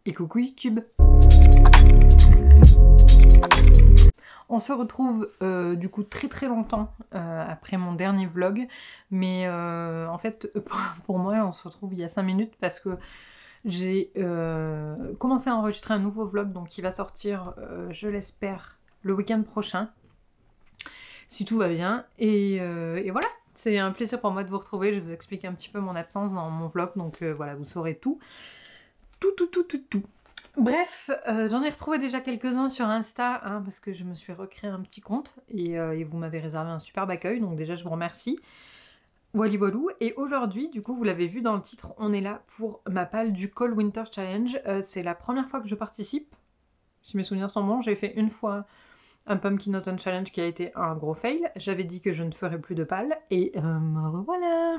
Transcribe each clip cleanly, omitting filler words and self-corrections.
Et coucou YouTube. On se retrouve du coup très longtemps après mon dernier vlog, mais en fait pour moi on se retrouve il y a 5 minutes parce que j'ai commencé à enregistrer un nouveau vlog donc qui va sortir je l'espère le week-end prochain si tout va bien et voilà, c'est un plaisir pour moi de vous retrouver. Je vous explique un petit peu mon absence dans mon vlog donc voilà, vous saurez tout. Bref, j'en ai retrouvé déjà quelques-uns sur Insta, hein, parce que je me suis recréé un petit compte et vous m'avez réservé un superbe accueil, donc déjà je vous remercie. Voilà voilou, et aujourd'hui, du coup, vous l'avez vu dans le titre, on est là pour ma palle du Cold Winter Challenge. C'est la première fois que je participe, si mes souvenirs sont bons. J'ai fait une fois un Pumpkin Autumn Challenge qui a été un gros fail. J'avais dit que je ne ferais plus de palle, et voilà.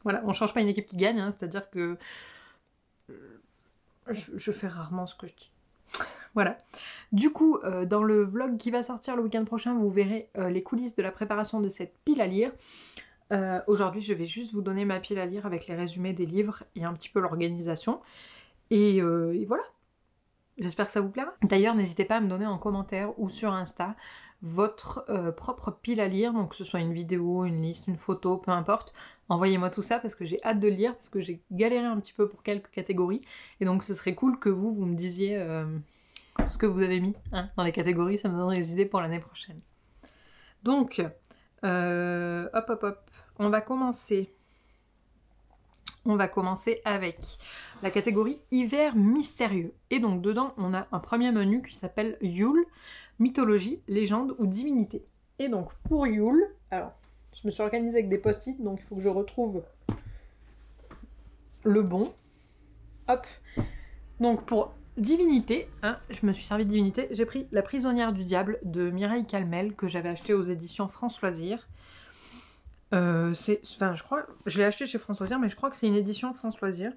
Voilà, on change pas une équipe qui gagne, hein, c'est-à-dire que je fais rarement ce que je dis. Voilà. Du coup, dans le vlog qui va sortir le week-end prochain, vous verrez les coulisses de la préparation de cette pile à lire. Aujourd'hui, je vais juste vous donner ma pile à lire avec les résumés des livres et un petit peu l'organisation. Et voilà. J'espère que ça vous plaira. D'ailleurs, n'hésitez pas à me donner en commentaire ou sur Insta votre propre pile à lire, donc que ce soit une vidéo, une liste, une photo, peu importe. Envoyez-moi tout ça parce que j'ai hâte de lire, parce que j'ai galéré un petit peu pour quelques catégories. Et donc ce serait cool que vous me disiez ce que vous avez mis hein, dans les catégories, ça me donnerait des idées pour l'année prochaine. Donc, hop, on va commencer avec la catégorie hiver mystérieux. Et donc dedans, on a un premier menu qui s'appelle Yule, mythologie, légende ou divinité. Et donc pour Yule, alors je me suis organisée avec des post-it, donc il faut que je retrouve le bon. Hop. Donc pour divinité, hein, je me suis servi de divinité, j'ai pris La prisonnière du diable de Mireille Calmel que j'avais acheté aux éditions France Loisirs. Enfin, je crois, je l'ai acheté chez France Loisirs, mais je crois que c'est une édition France Loisirs.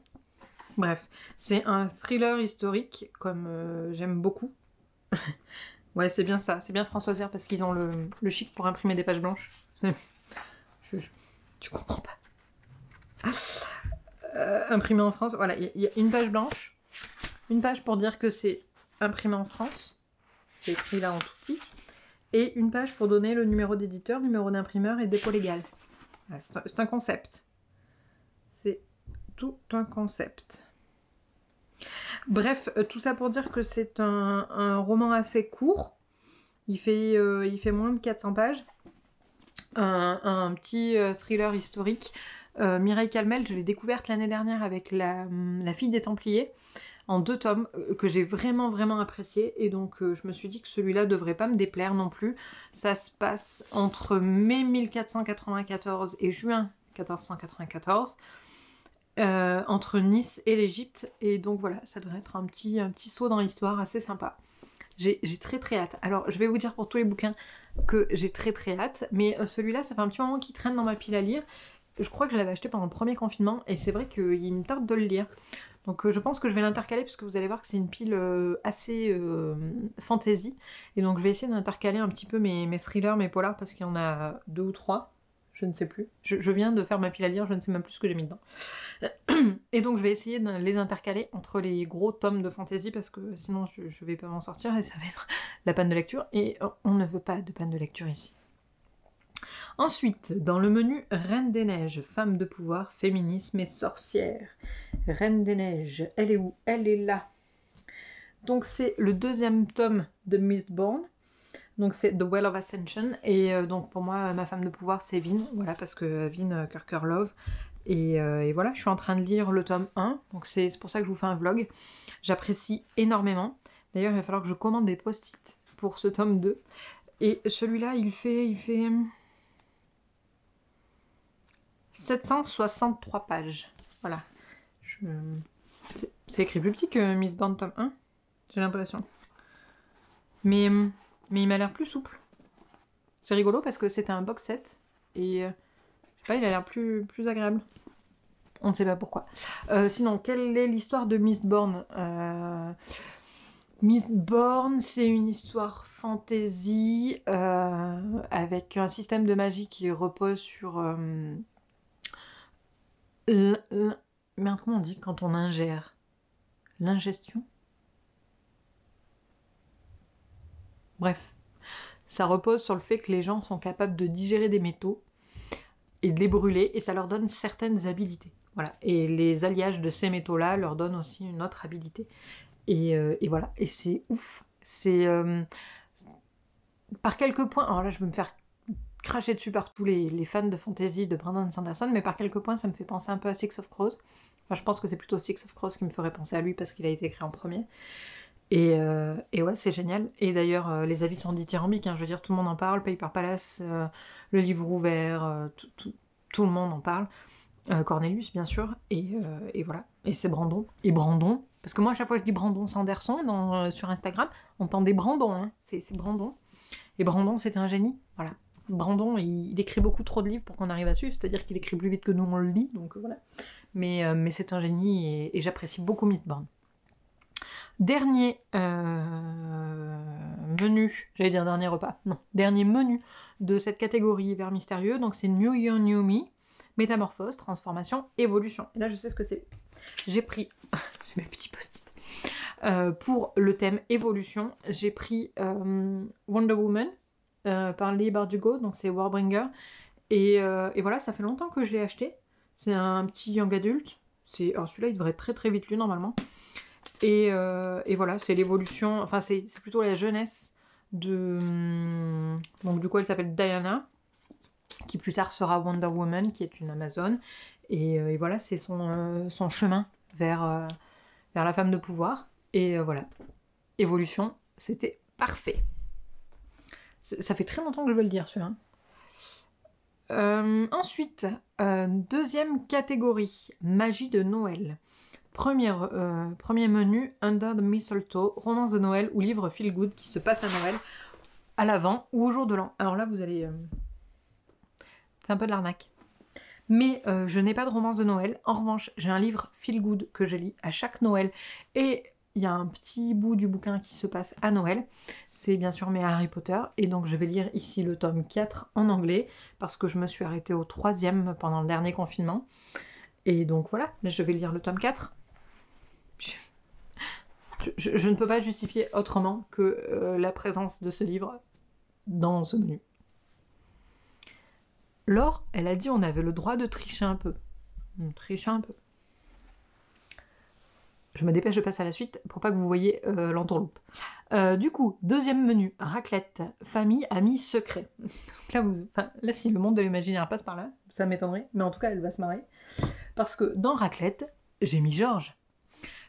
Bref, c'est un thriller historique, comme j'aime beaucoup. Ouais, c'est bien ça, c'est bien France Loisirs parce qu'ils ont le chic pour imprimer des pages blanches. Tu comprends pas. Imprimé en France, voilà, il y a une page blanche, une page pour dire que c'est imprimé en France, c'est écrit là en tout petit, et une page pour donner le numéro d'éditeur, numéro d'imprimeur et dépôt légal. Voilà, c'est un concept. C'est tout un concept. Bref, tout ça pour dire que c'est un roman assez court. Il fait moins de 400 pages. Un petit thriller historique. Mireille Calmel, je l'ai découverte l'année dernière avec la fille des Templiers, en 2 tomes, que j'ai vraiment apprécié. Et donc je me suis dit que celui-là devrait pas me déplaire non plus. Ça se passe entre mai 1494 et juin 1494. Entre Nice et l'Égypte, et donc voilà, ça devrait être un petit saut dans l'histoire assez sympa. J'ai très hâte. Alors je vais vous dire pour tous les bouquins que j'ai très hâte, mais celui-là ça fait un petit moment qu'il traîne dans ma pile à lire. Je crois que je l'avais acheté pendant le premier confinement et c'est vrai qu'il me tarde de le lire. Donc je pense que je vais l'intercaler puisque vous allez voir que c'est une pile assez fantasy, et donc je vais essayer d'intercaler un petit peu mes thrillers, mes polars, parce qu'il y en a 2 ou 3. Je ne sais plus. Je viens de faire ma pile à lire, je ne sais même plus ce que j'ai mis dedans. Et donc je vais essayer de les intercaler entre les gros tomes de fantasy parce que sinon je vais pas m'en sortir et ça va être la panne de lecture. Et on ne veut pas de panne de lecture ici. Ensuite, dans le menu Reine des Neiges, femme de pouvoir, féminisme et sorcière. Reine des Neiges, elle est où? Elle est là. Donc c'est le 2e tome de Mistborn. Donc c'est The Well of Ascension, et donc pour moi ma femme de pouvoir c'est Vin, voilà, parce que Vin Kirker Love, et voilà, je suis en train de lire le tome 1, donc c'est pour ça que je vous fais un vlog. J'apprécie énormément, d'ailleurs il va falloir que je commande des post-it pour ce tome 2, et celui-là il fait 763 pages, voilà. C'est écrit plus petit que Mistborn tome 1, j'ai l'impression. Mais il m'a l'air plus souple. C'est rigolo parce que c'était un box set et je sais pas, il a l'air plus agréable. On ne sait pas pourquoi. Sinon, quelle est l'histoire de Mistborn? Mistborn, c'est une histoire fantasy avec un système de magie qui repose sur... Merde, comment on dit quand on ingère? L'ingestion? Bref, ça repose sur le fait que les gens sont capables de digérer des métaux et de les brûler, et ça leur donne certaines habilités. Voilà. Et les alliages de ces métaux-là leur donnent aussi une autre habilité. Et voilà, et c'est ouf. C'est par quelques points, alors là je vais me faire cracher dessus par tous les fans de fantasy de Brandon Sanderson, mais par quelques points ça me fait penser un peu à Six of Crows. Enfin je pense que c'est plutôt Six of Crows qui me ferait penser à lui parce qu'il a été écrit en premier. Et ouais, c'est génial. Et d'ailleurs, les avis sont dithyrambiques, hein. Je veux dire, tout le monde en parle, Paper Palace, le livre ouvert, tout le monde en parle. Cornelius, bien sûr, et voilà. Et c'est Brandon. Et Brandon, parce que moi, à chaque fois que je dis Brandon Sanderson sur Instagram, on entend des Brandon, hein. C'est Brandon. Et Brandon, c'est un génie, voilà. Brandon, il écrit beaucoup trop de livres pour qu'on arrive à suivre, c'est-à-dire qu'il écrit plus vite que nous on le lit, donc voilà. Mais c'est un génie, et j'apprécie beaucoup Mistborn. Dernier menu, j'allais dire dernier repas, non, dernier menu de cette catégorie vers mystérieux, donc c'est New Year, New Me, métamorphose, transformation, évolution. Et là je sais ce que c'est. J'ai pris, j'ai mes petits post-it, pour le thème évolution, j'ai pris Wonder Woman par Leigh Bardugo, donc c'est Warbringer, et voilà, ça fait longtemps que je l'ai acheté. C'est un petit young adulte, alors celui-là il devrait être très très vite lu normalement. Et voilà, c'est l'évolution, enfin c'est plutôt la jeunesse de... Donc du coup elle s'appelle Diana, qui plus tard sera Wonder Woman, qui est une Amazone. Et voilà, c'est son chemin vers la femme de pouvoir. Et voilà, évolution, c'était parfait. Ça fait très longtemps que je veux le dire celui-là. Ensuite, deuxième catégorie, magie de Noël. Premier menu, Under the Mistletoe, romance de Noël ou livre feel good qui se passe à Noël, à l'Avent ou au jour de l'an. Alors là, vous allez... C'est un peu de l'arnaque. Mais je n'ai pas de romance de Noël. En revanche, j'ai un livre feel good que je lis à chaque Noël. Et il y a un petit bout du bouquin qui se passe à Noël. C'est bien sûr mes Harry Potter. Et donc je vais lire ici le tome 4 en anglais, parce que je me suis arrêtée au 3e pendant le dernier confinement. Et donc voilà, là je vais lire le tome 4. Je ne peux pas justifier autrement que la présence de ce livre dans ce menu. Laure, elle a dit on avait le droit de tricher un peu. Tricher un peu. Je me dépêche de passer à la suite pour pas que vous voyez l'entourloupe. Du coup, deuxième menu, raclette, famille, amis, secret. Là, si le monde de l'imaginaire passe par là, ça m'étonnerait, mais en tout cas, elle va se marrer. Parce que dans raclette, j'ai mis Georges.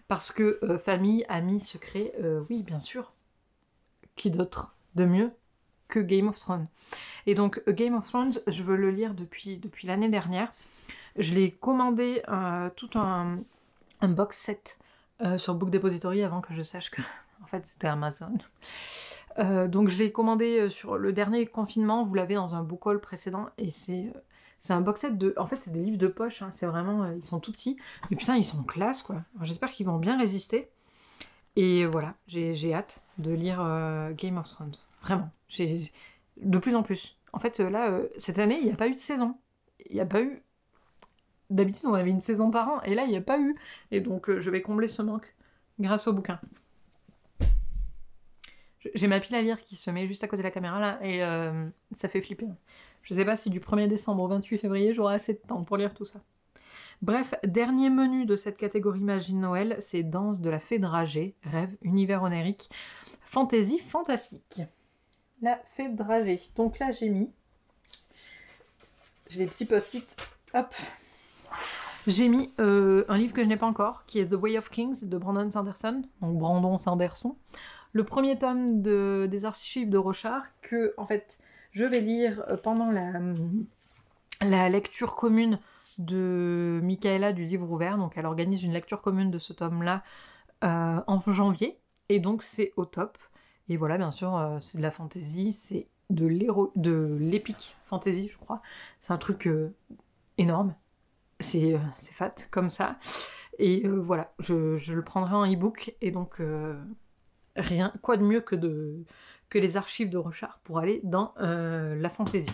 Parce que famille, amis, secret, oui, bien sûr. Qui d'autre de mieux que Game of Thrones? Et donc, Game of Thrones, je veux le lire depuis l'année dernière. Je l'ai commandé tout un box set sur Book Depository avant que je sache que, en fait, c'était Amazon. Donc, je l'ai commandé sur le dernier confinement. Vous l'avez dans un book haul précédent. Et c'est un box set de... En fait, c'est des livres de poche. Hein, c'est vraiment... ils sont tout petits. Mais putain, ils sont classe, quoi. J'espère qu'ils vont bien résister. Et voilà, j'ai hâte de lire Game of Thrones. Vraiment. De plus en plus. En fait, là, cette année, il n'y a pas eu de saison. Il n'y a pas eu... D'habitude, on avait une saison par an, et là, il n'y a pas eu. Et donc, je vais combler ce manque grâce au bouquin. J'ai ma pile à lire qui se met juste à côté de la caméra, là, et ça fait flipper. Je sais pas si du 1er décembre au 28 février, j'aurai assez de temps pour lire tout ça. Bref, dernier menu de cette catégorie magie de Noël, c'est Danse de la Fée Dragée, rêve, univers onirique, fantasy, fantastique. La Fée Dragée. Donc là, j'ai des petits post-it, hop. J'ai mis un livre que je n'ai pas encore, qui est The Way of Kings de Brandon Sanderson, donc Brandon Sanderson. Le premier tome des archives de Rochard, que, en fait, je vais lire pendant la lecture commune de Michaela du livre ouvert. Donc elle organise une lecture commune de ce tome-là en janvier. Et donc c'est au top. Et voilà, bien sûr, c'est de la fantasy, c'est de l'épique fantasy, je crois. C'est un truc énorme. C'est fat, comme ça. Et voilà, je le prendrai en e-book. Et donc, quoi de mieux que les archives de Rochard pour aller dans la fantasy.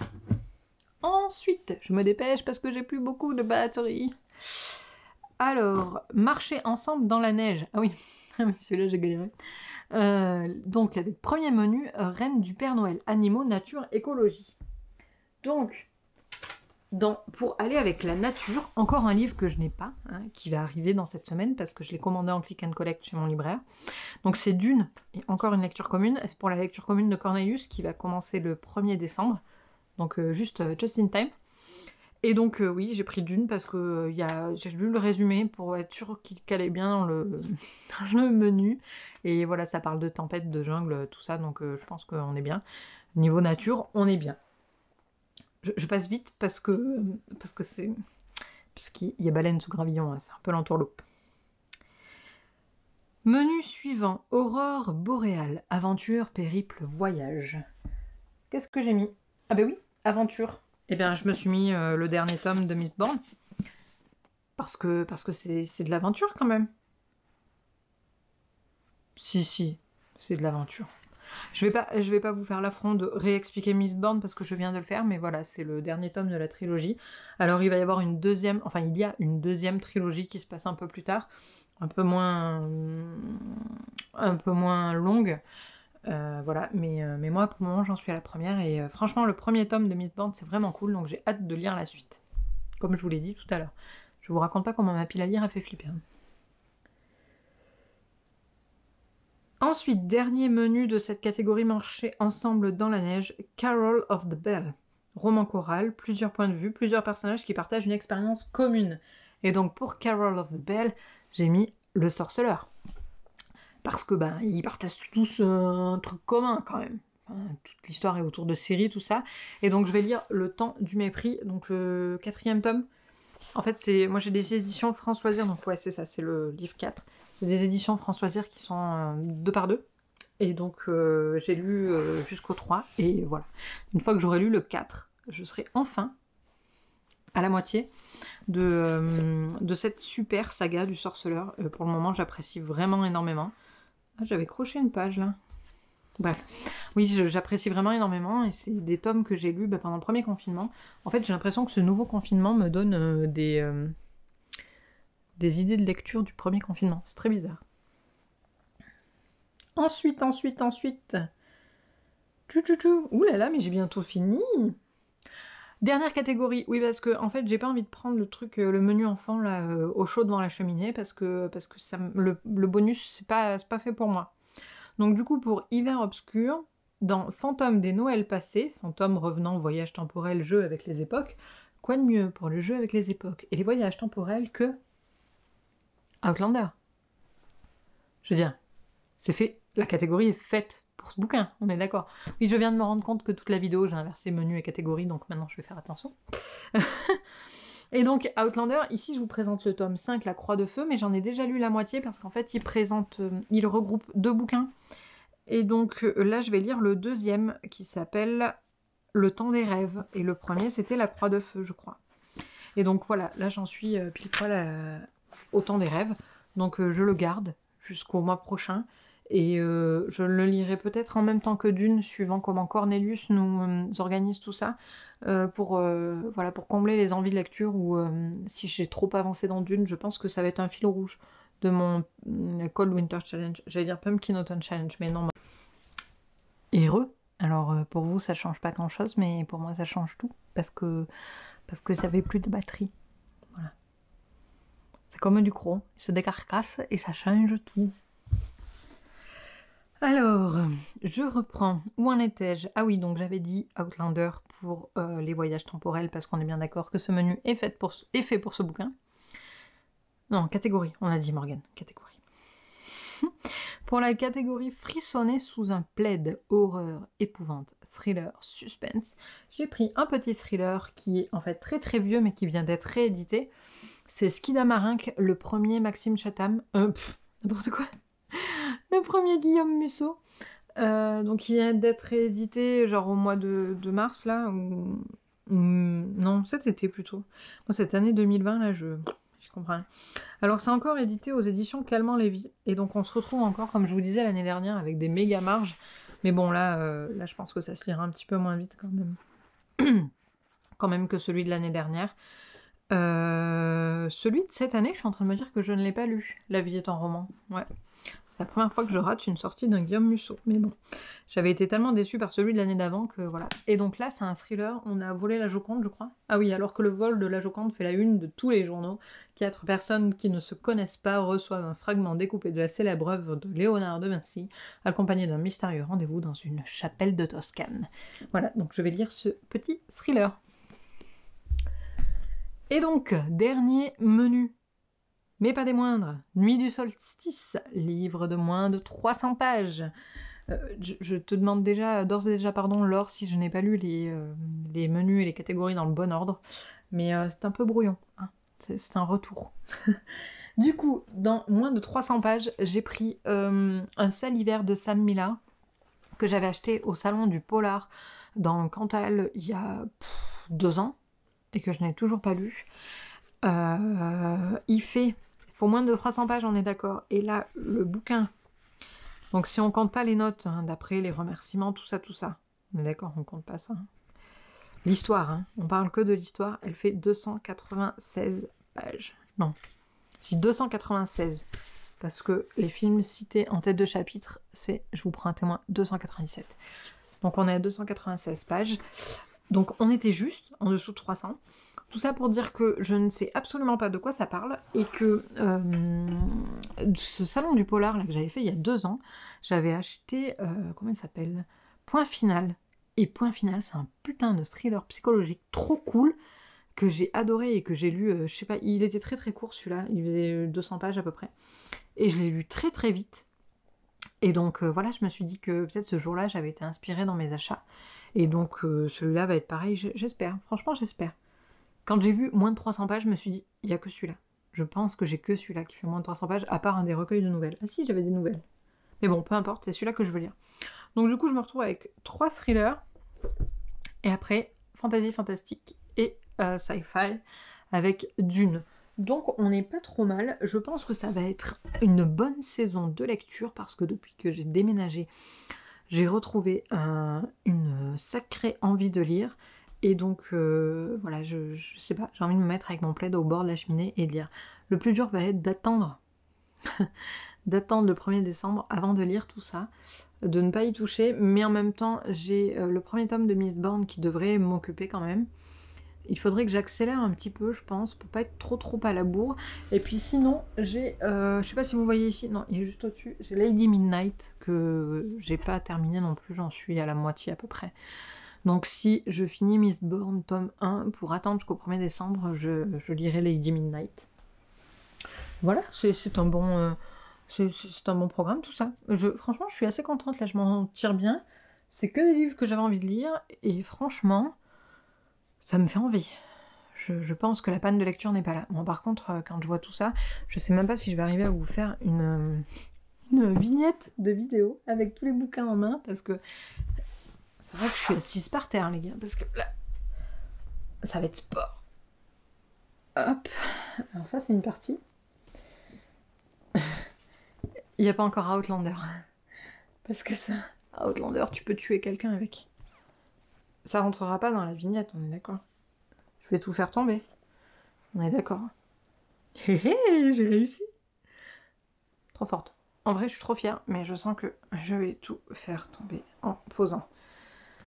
Ensuite, je me dépêche parce que j'ai plus beaucoup de batterie. Alors, marcher ensemble dans la neige. Ah oui, celui-là j'ai galéré. Donc avec premier menu, Reine du Père Noël, animaux, nature, écologie. Donc, pour aller avec la nature, encore un livre que je n'ai pas, hein, qui va arriver dans cette semaine parce que je l'ai commandé en click and collect chez mon libraire. Donc c'est Dune, et encore une lecture commune. C'est pour la lecture commune de Cornelius qui va commencer le 1er décembre. Donc just in time. Et donc oui, j'ai pris Dune parce que j'ai lu le résumé pour être sûr qu'il calait bien dans le menu. Et voilà, ça parle de tempête, de jungle, tout ça, donc je pense qu'on est bien. Niveau nature, on est bien. Je passe vite parce qu'il y a baleine sous gravillon, hein, c'est un peu l'entourloupe. Menu suivant, aurore boréale, aventure, périple, voyage. Qu'est-ce que j'ai mis? Ah ben oui, aventure. Eh bien, je me suis mis le dernier tome de Mistborn. Parce que c'est de l'aventure quand même. Si, c'est de l'aventure. Je vais pas vous faire l'affront de réexpliquer Mistborn parce que je viens de le faire, mais voilà, c'est le dernier tome de la trilogie. Alors il va y avoir il y a une deuxième trilogie qui se passe un peu plus tard, un peu moins longue. Voilà, mais moi pour le moment j'en suis à la première et franchement le premier tome de Mistborn c'est vraiment cool, donc j'ai hâte de lire la suite. Comme je vous l'ai dit tout à l'heure. Je vous raconte pas comment ma pile à lire a fait flipper. Ensuite, dernier menu de cette catégorie marché ensemble dans la neige, Carol of the Bell. Roman choral, plusieurs points de vue, plusieurs personnages qui partagent une expérience commune. Et donc pour Carol of the Bell, j'ai mis le sorceleur. Parce que ils partagent tous un truc commun quand même. Enfin, toute l'histoire est autour de séries, tout ça. Et donc je vais lire Le Temps du Mépris, donc le 4e tome. En fait, moi j'ai des éditions France Loisirs, donc ouais c'est ça, c'est le livre 4. C'est des éditions France Loisirs qui sont 2 par 2. Et donc j'ai lu jusqu'au 3, et voilà. Une fois que j'aurai lu le 4, je serai enfin à la moitié de cette super saga du sorceleur. Pour le moment, j'apprécie vraiment énormément. Ah, j'avais croché une page là. Bref, oui, j'apprécie vraiment énormément et c'est des tomes que j'ai lus pendant le premier confinement. En fait, j'ai l'impression que ce nouveau confinement me donne des idées de lecture du premier confinement. C'est très bizarre. Ensuite. Ouh là là, mais j'ai bientôt fini. Dernière catégorie, oui, parce que en fait j'ai pas envie de prendre le truc, le menu enfant là, au chaud devant la cheminée, parce que ça, le bonus c'est pas fait pour moi. Donc du coup pour Hiver obscur, dans Fantôme des Noëls passés, fantôme revenant, voyage temporel, jeu avec les époques, quoi de mieux pour le jeu avec les époques et les voyages temporels que Outlander? Je veux dire, c'est fait, la catégorie est faite pour ce bouquin, on est d'accord. Oui, je viens de me rendre compte que toute la vidéo j'ai inversé menu et catégorie, donc maintenant je vais faire attention. Et donc Outlander, ici je vous présente le tome 5, La Croix de Feu, mais j'en ai déjà lu la moitié parce qu'en fait il regroupe 2 bouquins. Et donc là je vais lire le 2e qui s'appelle Le Temps des Rêves. Et le premier c'était La Croix de Feu, je crois. Et donc voilà, là j'en suis pile poil au Temps des Rêves. Donc je le garde jusqu'au mois prochain. Et je le lirai peut-être en même temps que Dune, suivant comment Cornelius nous organise tout ça, pour combler les envies de lecture, ou si j'ai trop avancé dans Dune, je pense que ça va être un fil rouge de mon Cold Winter Challenge. J'allais dire Pumpkin Autumn Challenge, mais non. Heureux. Alors pour vous ça change pas grand chose, mais pour moi ça change tout, parce que j'avais plus de batterie. Voilà. C'est comme du chrome, il se décarcasse et ça change tout. Alors, je reprends. Où en étais-je? Ah oui, donc j'avais dit Outlander pour les voyages temporels, parce qu'on est bien d'accord que ce menu est fait pour ce bouquin. Non, catégorie, on a dit Morgane, catégorie. Pour la catégorie frissonner sous un plaid, horreur, épouvante, thriller, suspense, j'ai pris un petit thriller qui est en fait très très vieux mais qui vient d'être réédité. C'est Skidamarinck, le premier Maxime Chatham. N'importe quoi. Le premier Guillaume Musso. Donc il vient d'être réédité genre au mois de mars là. Non, cet été plutôt. Moi cette année 2020 là je comprends rien. Alors c'est encore édité aux éditions Calment Lévy. Et donc on se retrouve encore, comme je vous disais l'année dernière, avec des méga marges. Mais bon là je pense que ça se lira un petit peu moins vite quand même. Quand même que celui de l'année dernière. Celui de cette année, je suis en train de me dire que je ne l'ai pas lu. La vie est en roman. Ouais. C'est la première fois que je rate une sortie d'un Guillaume Musso. Mais bon, j'avais été tellement déçue par celui de l'année d'avant que voilà. Et donc là, c'est un thriller. On a volé la Joconde, je crois. Ah oui, alors que le vol de la Joconde fait la une de tous les journaux. 4 personnes qui ne se connaissent pas reçoivent un fragment découpé de la célèbre œuvre de Léonard de Vinci, accompagné d'un mystérieux rendez-vous dans une chapelle de Toscane. Voilà, donc je vais lire ce petit thriller. Et donc, dernier menu. Mais pas des moindres, Nuit du solstice, livre de moins de 300 pages. Je te demande d'ores et déjà pardon, Laure, si je n'ai pas lu les menus et les catégories dans le bon ordre. Mais c'est un peu brouillon, hein. C'est un retour. Du coup, dans moins de 300 pages, j'ai pris un salivaire de Sam Millar, que j'avais acheté au salon du Polar dans le Cantal il y a 2 ans, et que je n'ai toujours pas lu. Il faut moins de 300 pages, on est d'accord. Et là, le bouquin, donc si on compte pas les notes, hein, d'après les remerciements, tout ça, on est d'accord, on compte pas ça. Hein. L'histoire, hein, on parle que de l'histoire, elle fait 296 pages. Non, si 296, parce que les films cités en tête de chapitre, c'est, je vous prends un témoin, 297. Donc on est à 296 pages. Donc on était juste en dessous de 300. Tout ça pour dire que je ne sais absolument pas de quoi ça parle et que ce salon du polar là, que j'avais fait il y a 2 ans, j'avais acheté, comment il s'appelle, Point Final. Et Point Final, c'est un putain de thriller psychologique trop cool que j'ai adoré et que j'ai lu, je sais pas, il était très très court celui-là, il faisait 200 pages à peu près. Et je l'ai lu très très vite. Et donc voilà, je me suis dit que peut-être ce jour-là, j'avais été inspirée dans mes achats. Et donc celui-là va être pareil, j'espère, franchement j'espère. Quand j'ai vu moins de 300 pages, je me suis dit, il n'y a que celui-là. Je pense que j'ai que celui-là qui fait moins de 300 pages, à part un des recueils de nouvelles. Ah si, j'avais des nouvelles. Mais bon, peu importe, c'est celui-là que je veux lire. Donc du coup, je me retrouve avec 3 thrillers, et après, fantasy fantastique et sci-fi, avec Dune. Donc on n'est pas trop mal. Je pense que ça va être une bonne saison de lecture, parce que depuis que j'ai déménagé, j'ai retrouvé une sacrée envie de lire. Et donc, voilà, je sais pas, j'ai envie de me mettre avec mon plaid au bord de la cheminée et de lire. Le plus dur va être d'attendre le 1er décembre avant de lire tout ça, de ne pas y toucher, mais en même temps, j'ai le premier tome de Mistborn qui devrait m'occuper quand même. Il faudrait que j'accélère un petit peu, je pense, pour pas être trop à la bourre. Et puis sinon, j'ai, je sais pas si vous voyez ici, non, il est juste au-dessus, j'ai Lady Midnight, que j'ai pas terminé non plus, j'en suis à la moitié à peu près. Donc si je finis Mistborn tome 1 pour attendre jusqu'au 1er décembre, je lirai Lady Midnight. Voilà, c'est un bon programme tout ça. Franchement, je suis assez contente, là je m'en tire bien. C'est que des livres que j'avais envie de lire et franchement, ça me fait envie. Je pense que la panne de lecture n'est pas là. Bon, par contre, quand je vois tout ça, je sais même pas si je vais arriver à vous faire une vignette de vidéo avec tous les bouquins en main, parce que c'est vrai que je suis assise par terre, les gars, parce que là, ça va être sport. Hop. Alors ça, c'est une partie. Il n'y a pas encore Outlander. Parce que ça, Outlander, tu peux tuer quelqu'un avec. Ça rentrera pas dans la vignette, on est d'accord. Je vais tout faire tomber. On est d'accord. Hé hé, j'ai réussi. Trop forte. En vrai, je suis trop fière, mais je sens que je vais tout faire tomber en posant.